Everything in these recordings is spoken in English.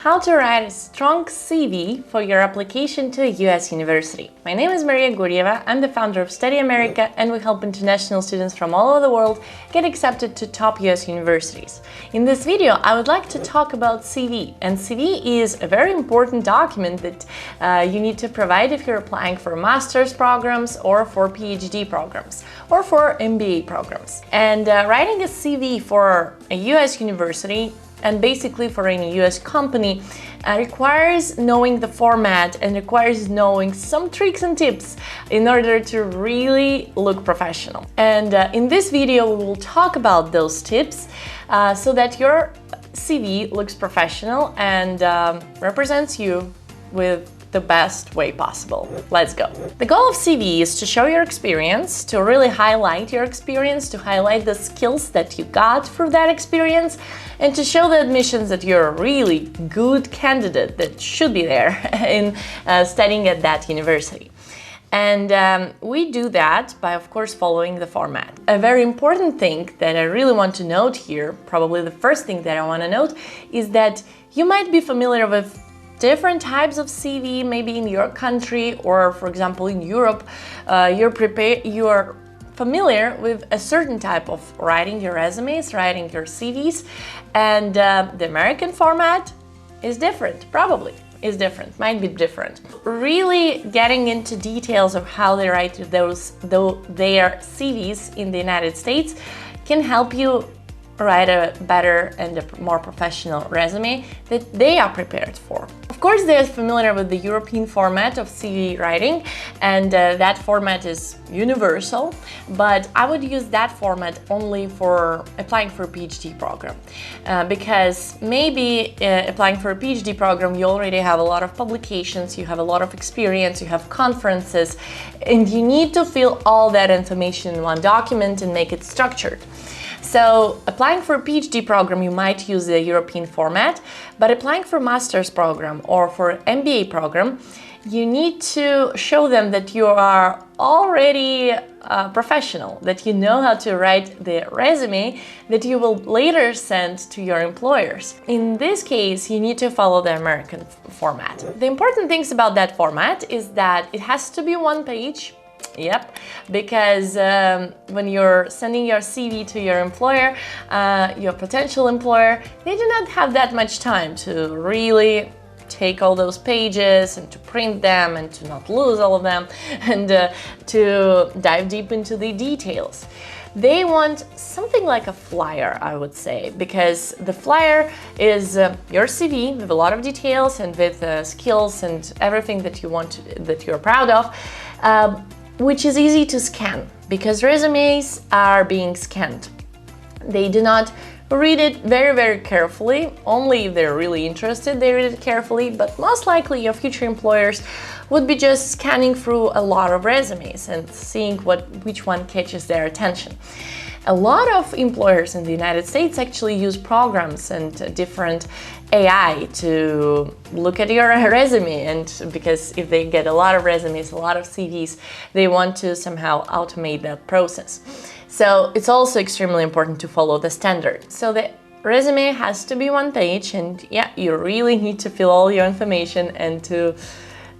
How to write a strong CV for your application to a US university. My name is Maria Gurjeva. I'm the founder of StudyAmerica, and we help international students from all over the world get accepted to top US universities. In this video, I would like to talk about CV. And CV is a very important document that you need to provide if you're applying for master's programs or for PhD programs or for MBA programs. And writing a CV for a US university and basically for any US company requires knowing the format and requires knowing some tricks and tips in order to really look professional. And in this video, we will talk about those tips so that your CV looks professional and represents you with the best way possible. Let's go. The goal of CV is to show your experience, to really highlight your experience, to highlight the skills that you got through that experience, and to show the admissions that you're a really good candidate that should be there in studying at that university. And we do that by, of course, following the format. A very important thing that I really want to note here, probably the first thing that I want to note, is that you might be familiar with different types of CV, maybe in your country or, for example, in Europe. You're familiar with a certain type of writing your resumes, writing your CVs, and the American format is different, probably is different, might be different. Really getting into details of how they write their CVs in the United States can help you write a better and a more professional resume that they are prepared for. Of course, they're familiar with the European format of CV writing, and that format is universal, but I would use that format only for applying for a PhD program, because maybe applying for a PhD program, you already have a lot of publications, you have a lot of experience, you have conferences, and you need to fill all that information in one document and make it structured. So applying for a PhD program, you might use the European format, but applying for a master's program or for an MBA program, you need to show them that you are already professional, that you know how to write the resume that you will later send to your employers. In this case, you need to follow the American format. The important things about that format is that it has to be one page. Yep, because when you're sending your CV to your employer, your potential employer, they do not have that much time to really take all those pages and to print them and to not lose all of them and to dive deep into the details. They want something like a flyer, I would say, because the flyer is your CV with a lot of details and with skills and everything that you want that you're proud of. Which is easy to scan because resumes are being scanned. They do not read it very, very carefully. Only if they're really interested, they read it carefully, but most likely your future employers would be just scanning through a lot of resumes and seeing which one catches their attention. A lot of employers in the United States actually use programs and different AI to look at your resume, and because if they get a lot of resumes, a lot of CVs, they want to somehow automate that process. So it's also extremely important to follow the standard. So the resume has to be one page, and yeah, you really need to fill all your information and to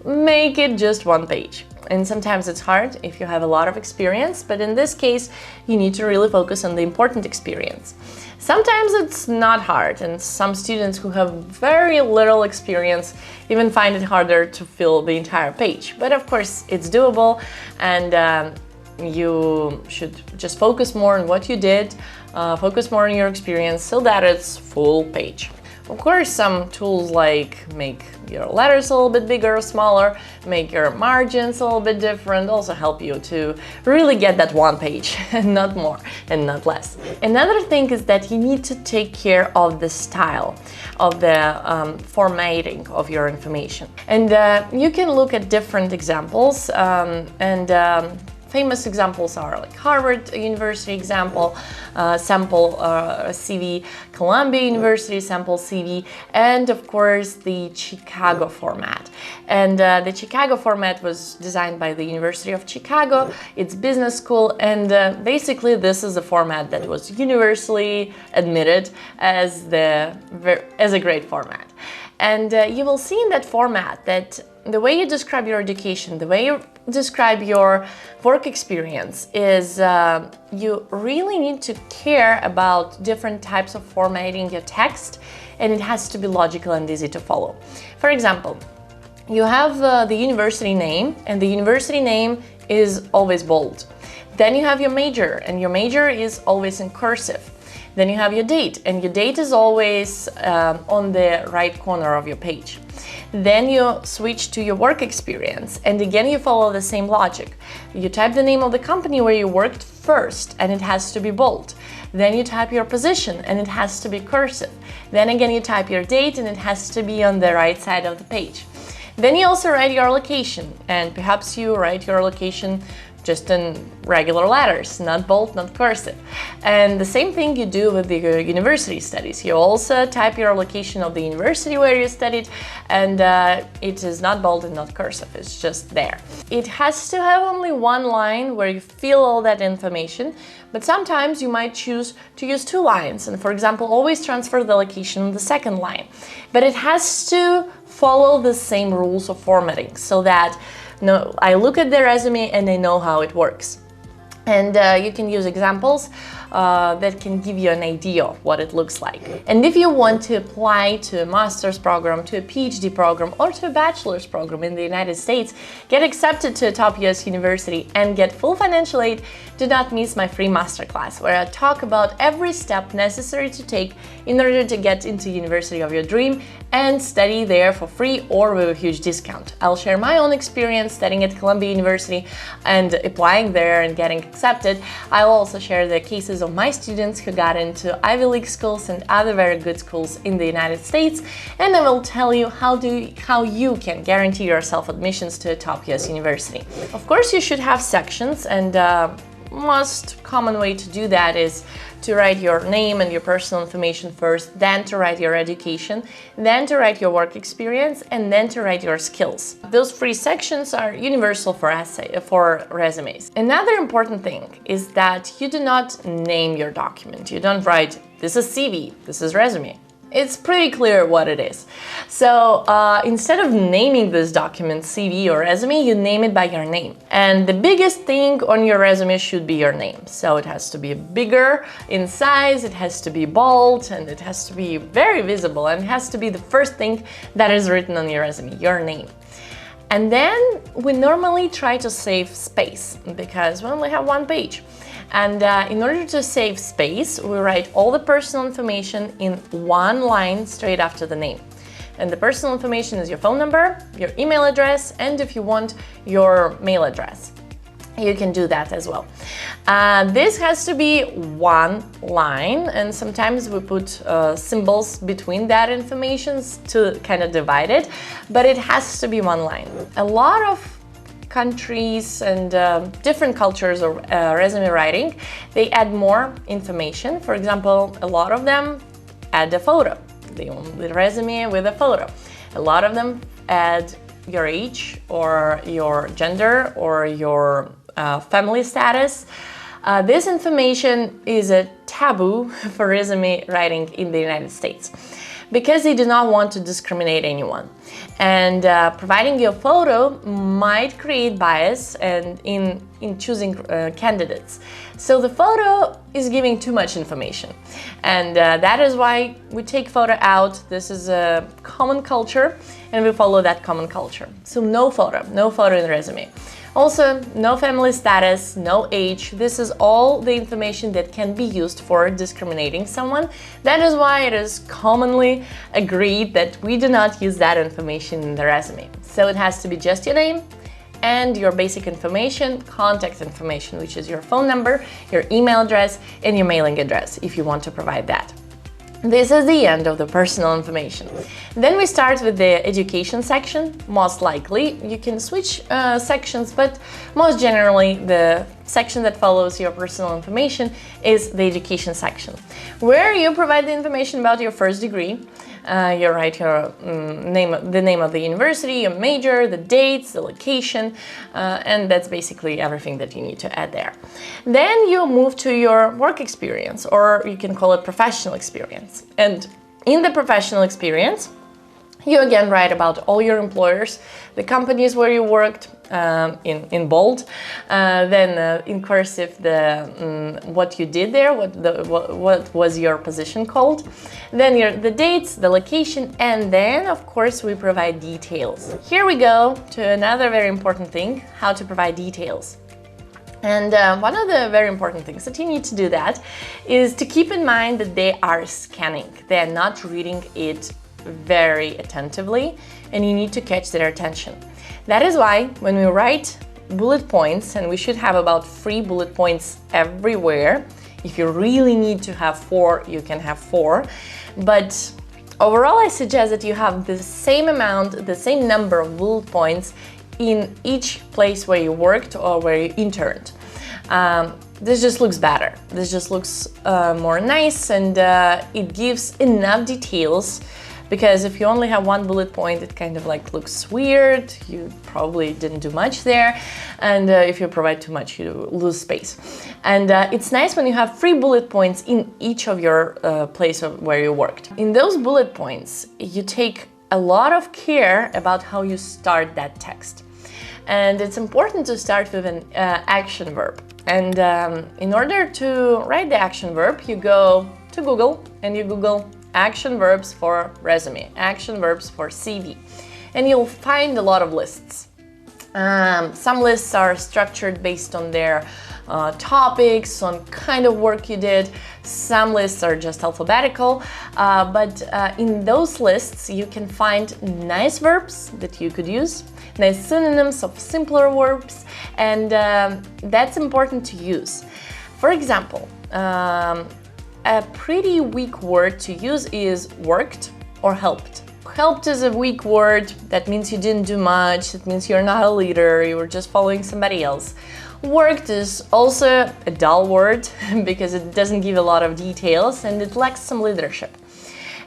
make it just one page. And sometimes it's hard if you have a lot of experience, but in this case, you need to really focus on the important experience. Sometimes it's not hard, and some students who have very little experience even find it harder to fill the entire page. But of course, it's doable, and you should just focus more on what you did, focus more on your experience so that it's full page. Of course, some tools like make your letters a little bit bigger or smaller, make your margins a little bit different, also help you to really get that one page, and not more and not less. Another thing is that you need to take care of the style, of the formatting of your information. And you can look at different examples famous examples are like Harvard University example, sample CV, Columbia University sample CV, and of course the Chicago format. And the Chicago format was designed by the University of Chicago, it's business school, and basically this is a format that was universally admitted as a great format. And you will see in that format that the way you describe your education, the way you describe your work experience is you really need to care about different types of formatting your text, and it has to be logical and easy to follow. For example, you have the university name, and the university name is always bold. Then you have your major, and your major is always in cursive. Then you have your date, and your date is always on the right corner of your page. Then you switch to your work experience, and again you follow the same logic. You type the name of the company where you worked first, and it has to be bold. Then you type your position, and it has to be cursive. Then again you type your date, and it has to be on the right side of the page. Then you also write your location, and perhaps you write your location just in regular letters, not bold, not cursive. And the same thing you do with the university studies. You also type your location of the university where you studied, and it is not bold and not cursive, it's just there. It has to have only one line where you fill all that information, but sometimes you might choose to use two lines, and for example, always transfer the location on the second line. But it has to follow the same rules of formatting, so that I look at the resume and I know how it works. And you can use examples that can give you an idea of what it looks like. And if you want to apply to a master's program, to a PhD program, or to a bachelor's program in the United States, get accepted to a top US university, and get full financial aid, do not miss my free masterclass, where I talk about every step necessary to take in order to get into university of your dream and study there for free or with a huge discount. I'll share my own experience studying at Columbia University and applying there and getting accepted. I'll also share the cases of my students who got into Ivy League schools and other very good schools in the United States, and I will tell you how you can guarantee yourself admissions to a top US university. Of course, you should have sections, and most common way to do that is to write your name and your personal information first, then to write your education, then to write your work experience, and then to write your skills. Those three sections are universal for resumes. Another important thing is that you do not name your document. You don't write, this is CV, this is resume. It's pretty clear what it is. So instead of naming this document CV or resume, you name it by your name. And the biggest thing on your resume should be your name. So it has to be bigger in size, it has to be bold, and it has to be very visible, and it has to be the first thing that is written on your resume, your name. And then we normally try to save space because we only have one page. And in order to save space, we write all the personal information in one line straight after the name. And the personal information is your phone number, your email address, and if you want, your mail address. You can do that as well. This has to be one line, and sometimes we put symbols between that information to kind of divide it, but it has to be one line. A lot of countries and different cultures of resume writing, they add more information. For example, a lot of them add a photo, the resume with a photo. A lot of them add your age or your gender or your family status. This information is a taboo for resume writing in the United States, because they do not want to discriminate anyone. And providing your photo might create bias and in choosing candidates. So the photo is giving too much information. And that is why we take photo out. This is a common culture, and we follow that common culture. So no photo in the resume. Also, no family status, no age. This is all the information that can be used for discriminating someone. That is why it is commonly agreed that we do not use that information in the resume. So it has to be just your name and your basic information, contact information, which is your phone number, your email address, and your mailing address, if you want to provide that. This is the end of the personal information. Then we start with the education section. Most likely, you can switch sections, but most generally, the section that follows your personal information is the education section, where you provide the information about your first degree. You write your the name of the university, your major, the dates, the location, and that's basically everything that you need to add there. Then you move to your work experience, or you can call it professional experience. And in the professional experience, You again write about all your employers, the companies where you worked, in bold, then in cursive what you did there, what was your position called, then the dates, the location, and then of course we provide details. Here we go to another very important thing, how to provide details. And one of the very important things that you need to do that is to keep in mind that they are scanning. They are not reading it very attentively, and you need to catch their attention. That is why when we write bullet points, and we should have about 3 bullet points everywhere. If you really need to have 4, you can have 4. But overall, I suggest that you have the same amount, the same number of bullet points in each place where you worked or where you interned. This just looks better. This just looks more nice, and it gives enough details. Because if you only have 1 bullet point, it kind of like looks weird, you probably didn't do much there, and if you provide too much, you lose space. And it's nice when you have 3 bullet points in each of your place where you worked. In those bullet points, you take a lot of care about how you start that text. And it's important to start with an action verb. And in order to write the action verb, you go to Google and you Google action verbs for resume, action verbs for CV, and you'll find a lot of lists. Some lists are structured based on their topics, on kind of work you did. Some lists are just alphabetical, but in those lists you can find nice verbs that you could use, nice synonyms of simpler verbs, and that's important to use. For example, a pretty weak word to use is worked or helped. Helped is a weak word. That means you didn't do much. It means you're not a leader. You were just following somebody else. Worked is also a dull word because it doesn't give a lot of details and it lacks some leadership.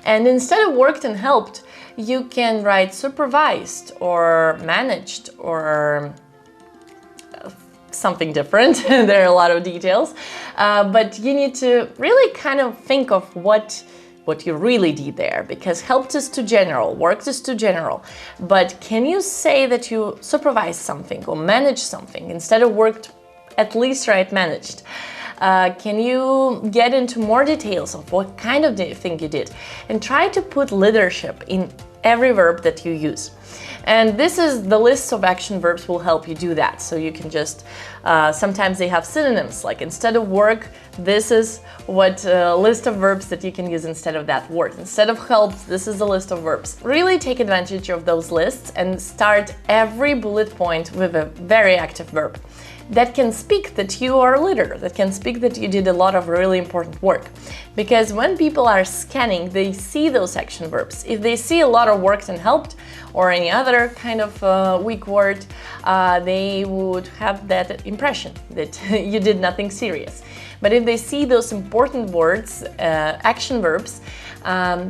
And instead of worked and helped, you can write supervised or managed or something different. There are a lot of details, but you need to really kind of think of what you really did there, because helped is too general, worked is too general. But can you say that you supervised something or managed something? Instead of worked, at least write managed. Can you get into more details of what kind of thing you did? And try to put leadership in every verb that you use. And this is the list of action verbs will help you do that. So you can just, sometimes they have synonyms, like instead of work, this is what list of verbs that you can use instead of that word. Instead of helped, this is the list of verbs. Really take advantage of those lists and start every bullet point with a very active verb that can speak that you are a leader, that can speak that you did a lot of really important work. Because when people are scanning, they see those action verbs. If they see a lot of worked and helped or any other kind of weak word, they would have that impression that you did nothing serious. But if they see those important words, action verbs,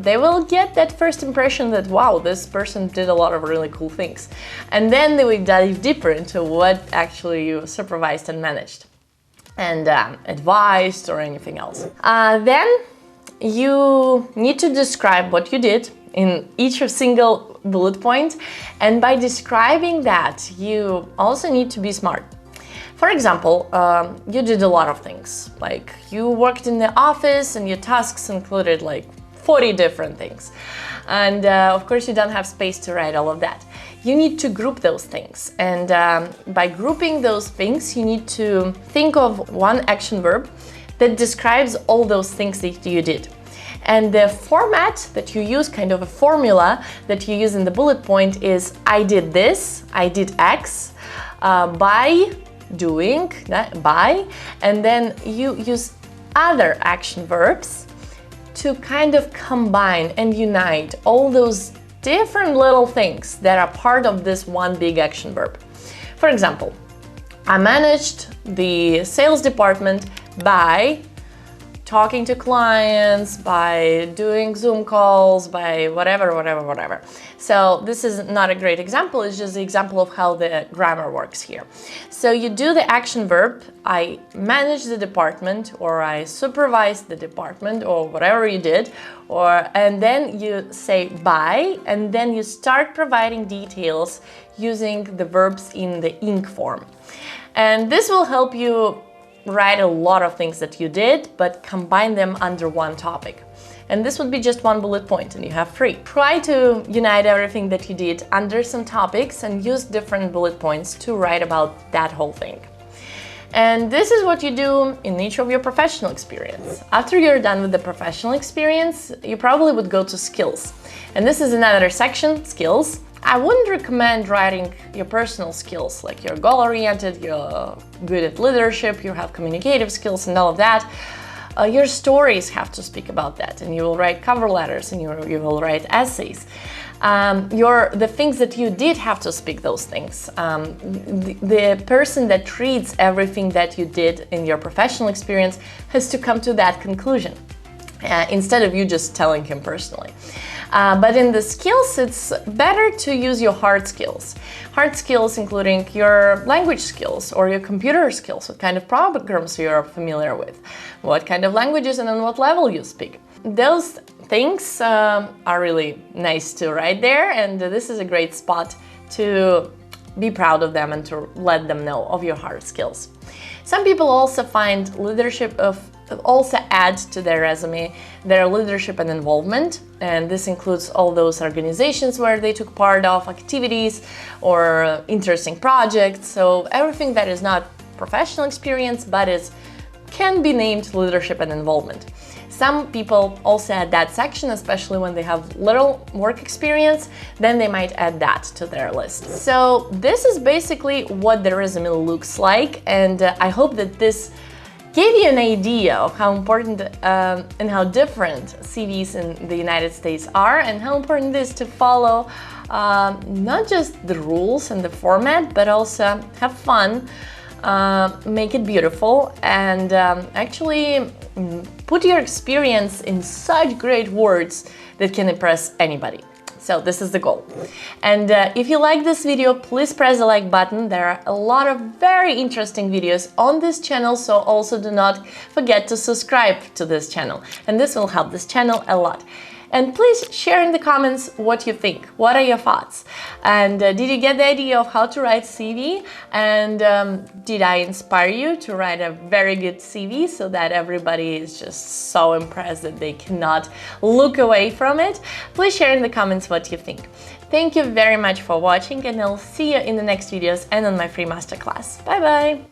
they will get that first impression that, wow, this person did a lot of really cool things. And then they will dive deeper into what actually you supervised and managed and advised or anything else. Then you need to describe what you did in each single bullet point. And by describing that, you also need to be smart. For example, you did a lot of things. Like you worked in the office and your tasks included like 40 different things. And of course, you don't have space to write all of that. You need to group those things. And by grouping those things, you need to think of one action verb that describes all those things that you did. And the format that you use, kind of a formula that you use in the bullet point is I did this, I did X, by doing, by, and then you use other action verbs to kind of combine and unite all those different little things that are part of this one big action verb. For example, I managed the sales department by talking to clients, by doing Zoom calls, by whatever. So this is not a great example, it's just the example of how the grammar works here. So you do the action verb, I manage the department, or I supervise the department, or whatever you did, and then you say by, and then you start providing details using the verbs in the ing form. And this will help you write a lot of things that you did, but combine them under one topic. And this would be just one bullet point and you have 3. Try to unite everything that you did under some topics and use different bullet points to write about that whole thing. And this is what you do in each of your professional experience. After you're done with the professional experience, you probably would go to skills. And this is another section, skills. I wouldn't recommend writing your personal skills, like you're goal-oriented, you're good at leadership, you have communicative skills and all of that. Your stories have to speak about that, and you will write cover letters and you will write essays. The things that you did have to speak those things. The person that reads everything that you did in your professional experience has to come to that conclusion, instead of you just telling him personally. But in the skills, it's better to use your hard skills. Hard skills including your language skills or your computer skills, what kind of programs you're familiar with, what kind of languages and on what level you speak. Those things are really nice to write there, and this is a great spot to be proud of them and to let them know of your hard skills. Some people also find leadership also add to their resume their leadership and involvement, and this includes all those organizations where they took part of, activities or interesting projects. So everything that is not professional experience but can be named leadership and involvement. Some people also add that section, especially when they have little work experience, then they might add that to their list. So this is basically what the resume looks like, and I hope that this gave you an idea of how important and how different CVs in the United States are, and how important it is to follow not just the rules and the format, but also have fun, make it beautiful, and actually put your experience in such great words that can impress anybody. So this is the goal. And if you like this video, please press the like button. There are a lot of very interesting videos on this channel, so also do not forget to subscribe to this channel. And this will help this channel a lot. And please share in the comments what you think. What are your thoughts? And did you get the idea of how to write CV? And did I inspire you to write a very good CV so that everybody is just so impressed that they cannot look away from it? Please share in the comments what you think. Thank you very much for watching, and I'll see you in the next videos and on my free masterclass. Bye bye!